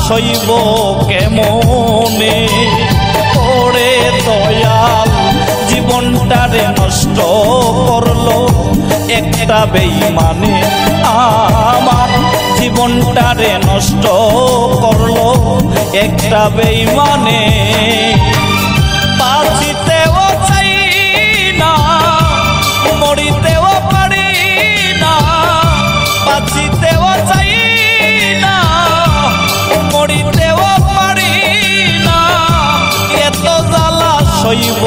সইব কেমনে ওরে দয়াল জীবনটারে নষ্ট করলো একটা বেঈমানে আমার জীবনটারে নষ্ট করলো একটা বেঈমানে বাঁচিতেও চাই না মরিতেও পারি না বাঁচিতেও চাই না মরিতেও পারি না এত জ্বালা সইব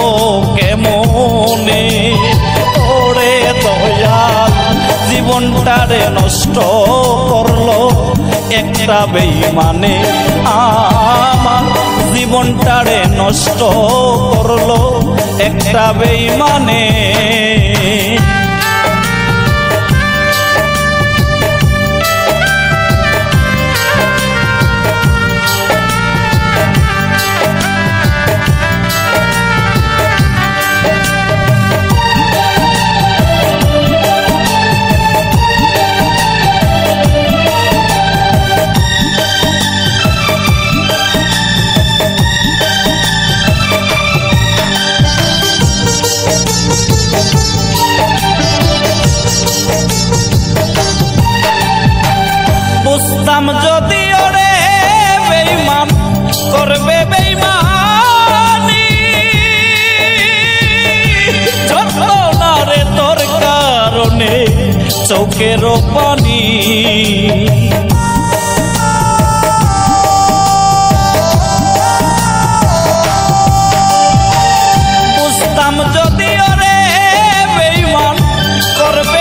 কেমনে ওরে দয়াল জীবনটারে নষ্ট করলো একটা বেঈমানে আমার জীবনটারে নষ্ট করলো একটা বেঈমানে বুঝতাম যদি ওরে বেঈমান করবে বেঈমানি যন্ত্রণা রে তোর কারণে চোখের পানি বুঝতাম যদি ওরে বেঈমান করবে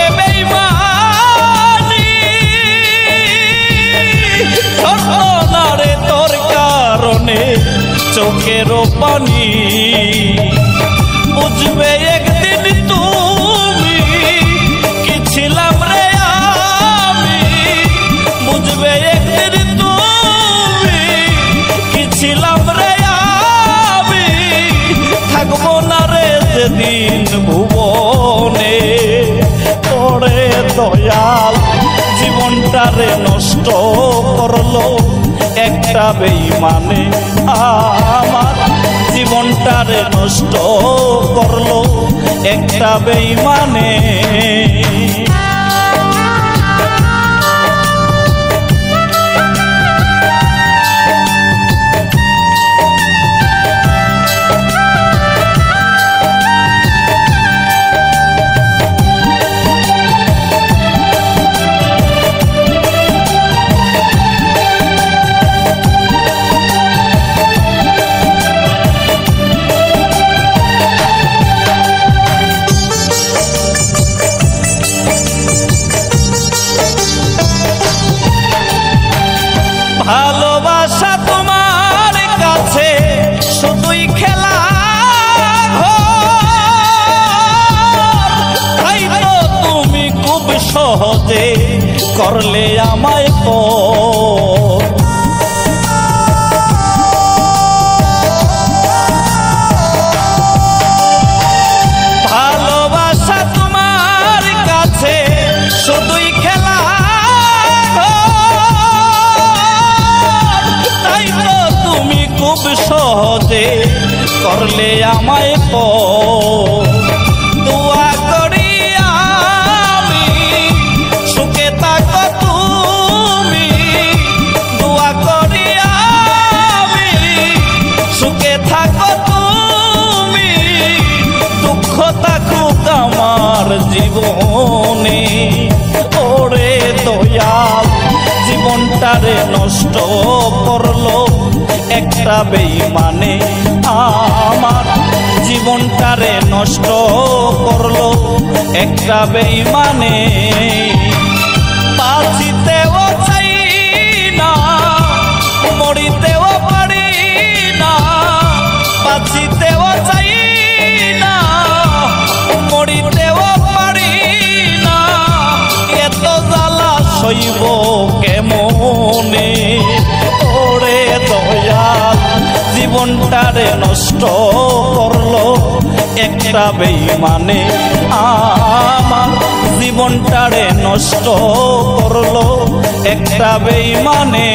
চোখের পানি বুঝবে একদিন তুমি কি ছিলাম রে আমি বুঝবে একদিন তুমি কি ছিলাম রে আমি থাকবো না রে যেদিন ভুবনে ওরে দয়াল জীবনটারে নষ্ট করলো একটা বেঈমানে আমার জীবনটারে নষ্ট করলো একটা বেঈমানে ভালোবাসা তোমার কাছে শুধুই খেলা তাই তো তুমি খুব সহজে করলে আমায় ভালোবাসা তোমার কাছে শুধুই খেলা খুব সহজে করলে আমায় দোয়া করি আমি সুখে থাকো তুমি দোয়া করি আমি সুখে থাকো তুমি দুঃখ থাকুক আমার জীবনে ওরে দয়াল জীবনটারে নষ্ট করলো একটা বেঈমানে আমার জীবনটারে নষ্ট করলো একটা বেঈমানে বাঁচিতেও চাই না মরিতেও পারি না বাঁচিতেও চাই না মরিতেও পারি না এত জ্বালা সইব কেমনে ওরে দয়াল জীবনটারে নষ্ট করলো একটা বেঈমানে আমার জীবনটারে নষ্ট করলো একটা বেঈমানে।